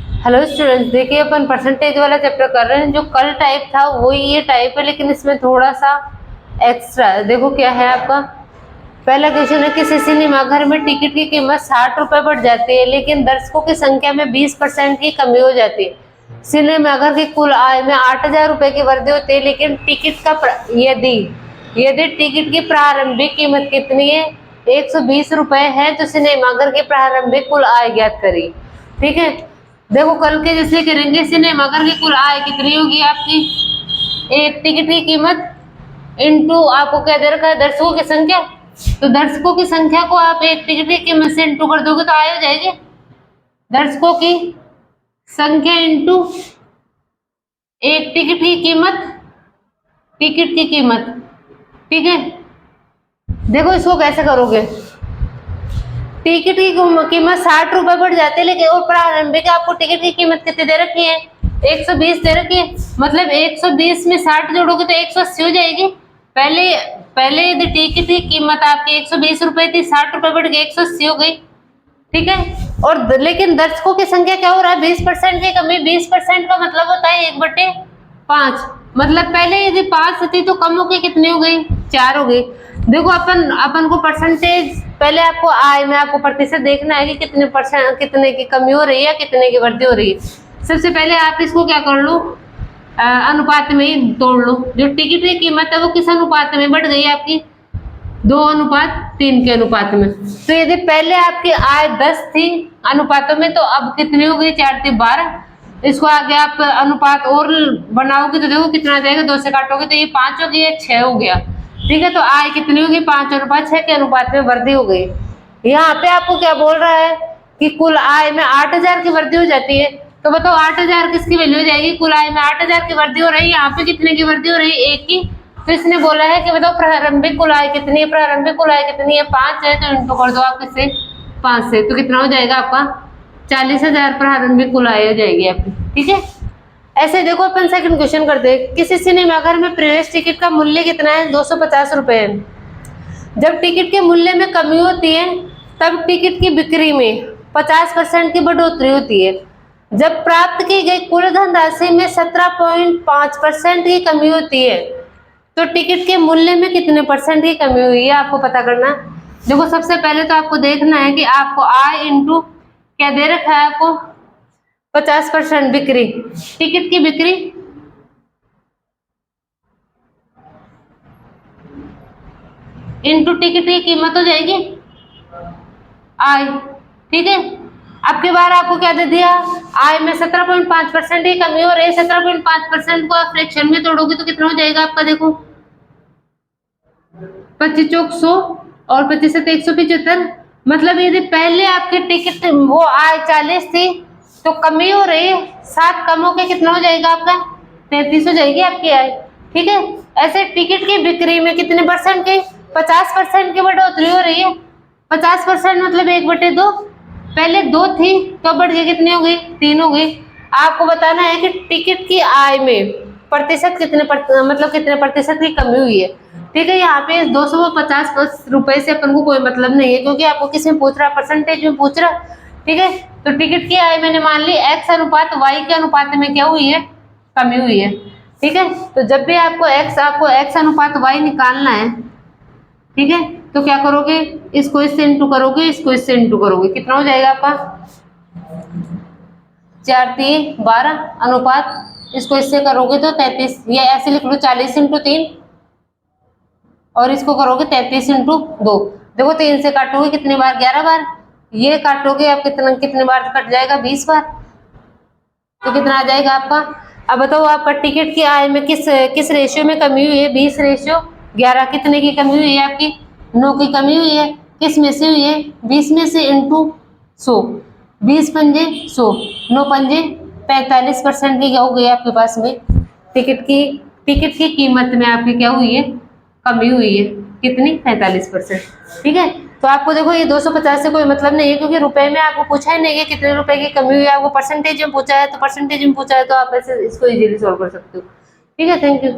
Hello students, देखिए अपन percentage वाला chapter कर रहे हैं। जो कल टाइप था वही ये टाइप है, लेकिन इसमें थोड़ा सा एक्स्ट्रा। देखो क्या है आपका पहला क्वेश्चन है, किसी सिनेमा घर में टिकट की कीमत 60 रुपए बढ़ जाती है, लेकिन दर्शकों की संख्या में 20% की कमी हो जाती है। सिनेमा घर की कुल आय में 8,000 रुपए की वृद्धि होती है, लेकिन टिकट का यदि यदि टिकट की प्रारंभिक कीमत कितनी है, 120 रुपए है, तो सिनेमा घर की प्रारंभिक कुल आय ज्ञात करिए। ठीक है, देखो कल के जैसे करेंगे। सिनेमा घर की कुल आय कितनी होगी आपकी, एक टिकट की कीमत इंटू आपको क्या दे रखा है, दर्शकों की संख्या। तो दर्शकों की संख्या को आप एक टिकट की कीमत से इंटू कर दोगे तो आय हो जाएगी दर्शकों की संख्या इंटू एक टिकट की कीमत, टिकट की कीमत। ठीक है, देखो इसको कैसे करोगे। टिकट की कीमत 60 रुपए बढ़ जाती है, लेकिन और प्रारंभिक आपको टिकट की कीमत कितनी दे रखी है, 120 दे रखी है। मतलब 120 में 60 जोड़ोगे तो 180 हो जाएगी। पहले यदि टिकट की कीमत आपकी 120 रुपए थी, 60 रुपए बढ़ गई 180 हो गई। ठीक है, और लेकिन दर्शकों की संख्या क्या हो रहा है, 20% की कमी। 20% का मतलब होता है 1/5। मतलब पहले यदि 5 थी तो कम होके कितनी हो गई, 4 हो गई। देखो अपन को परसेंटेज, पहले आपको आय में आपको प्रतिशत देखना है कि कितने परसेंट, कितने की कमी हो रही है, कितने की वृद्धि हो रही है। सबसे पहले आप इसको क्या कर लो, अनुपात में ही तोड़ लो। जो टिकट की कीमत है वो किस अनुपात में बढ़ गई है आपकी, 2:3 के अनुपात में। तो यदि पहले आपकी आय 10 थी अनुपातों में, तो अब कितनी हो गई, 4 × 12। इसको आगे आप अनुपात और बनाओगे तो देखो कितना जाएगा, 2 से काटोगे तो ये 5 हो गया, 6 हो गया। ठीक है, तो आय कितनी होगी, 5:6 के अनुपात में वृद्धि हो गई। यहाँ पे आपको क्या बोल रहा है कि कुल आय में 8,000 की वृद्धि हो जाती है। तो बताओ 8,000 किसकी वैल्यू हो जाएगी, कुल आय में 8,000 की वृद्धि हो रही है, यहाँ पे कितने की वृद्धि हो रही है, 1 की। तो इसने बोला है कि बताओ प्रारंभिक कुल आय कितनी है, प्रारंभिक कुल आय कितनी है, 5 है, तो इंटू कर दो आप किससे, 5 से। तो कितना हो जाएगा आपका, 40,000 प्रारंभिक कुल आय हो जाएगी आपकी। ठीक है, ऐसे देखो अपन सेकंड क्वेश्चन करते हैं। किसी सिनेमा घर में प्रवेश टिकट का मूल्य कितना है, 250 रुपए है। जब टिकट के मूल्य में कमी होती है तब टिकट की बिक्री में 50% की बढ़ोतरी होती है। जब प्राप्त की गई कुल धनराशि में 17.5% की कमी होती है तो टिकट के मूल्य में कितने परसेंट की कमी हुई है, आपको पता करना। देखो सबसे पहले तो आपको देखना है कि आपको आय इंटू क्या दे रखा है, आपको 50% बिक्री, टिकट की बिक्री इंटू टिकट की कीमत हो जाएगी आय। ठीक है, अब की बार आपको क्या दे दिया, आय में 17.5% की कमी हो रही है। 17.5% को आप फ्रैक्शन में तोड़ोगे तो कितना हो जाएगा आपका, देखो 25 चौक 100 और 25 से 175। मतलब यदि पहले आपकी टिकट वो आय 40 थी तो कमी हो रही है, 7 कम होके कितना हो जाएगा आपका, 33 हो जाएगी आपकी आय। ठीक है, ऐसे टिकट की बिक्री में कितने परसेंट की, 50% की बढ़ोतरी हो रही है। 50% मतलब 1/2। पहले 2 थी तो बढ़ के कितनी हो गई, 3 हो गई। आपको बताना है कि टिकट की आय में प्रतिशत कितने मतलब कितने प्रतिशत की कमी हुई है। ठीक है, यहाँ पे 250 रुपए से अपन को कोई मतलब नहीं है, क्योंकि आपको किसी में पूछ रहा, परसेंटेज में पूछ रहा। ठीक है, तो टिकट की आय मैंने मान ली x अनुपात y के अनुपात में क्या हुई है, कमी हुई है। ठीक है, तो जब भी आपको x अनुपात y निकालना है, ठीक है, तो क्या करोगे, इसको इससे इंटू करोगे, इसको इससे इंटू करोगे, कितना हो जाएगा आपका, 4 3 12 अनुपात, इसको इससे करोगे तो 33। ये ऐसे लिख लो 40 × 3 और इसको करोगे 33 × 2। देखो 3 से काटोगे कितनी बार, 11 बार। ये काटोगे आप कितने बार कट जाएगा, 20 बार। तो कितना आ जाएगा आपका। अब बताओ आपका टिकट की आय में किस रेशियो में कमी हुई है, 20:11। कितने की कमी हुई है आपकी, 9 की कमी हुई है। किस में से हुई है, 20 में से इंटू 100, 20 पंजे 100, 9 पंजे 45% की क्या हो गई आपके पास में, टिकट की कीमत में आपकी क्या हुई है, कमी हुई है। कितनी, 45%। ठीक है, तो आपको देखो ये 250 से कोई मतलब नहीं है, क्योंकि रुपए में आपको पूछा ही नहीं है कितने रुपए की कमी हुई है। आपको परसेंटेज में पूछा है, तो परसेंटेज में पूछा है तो आप ऐसे इसको इजीली सॉल्व कर सकते हो। ठीक है, थैंक यू।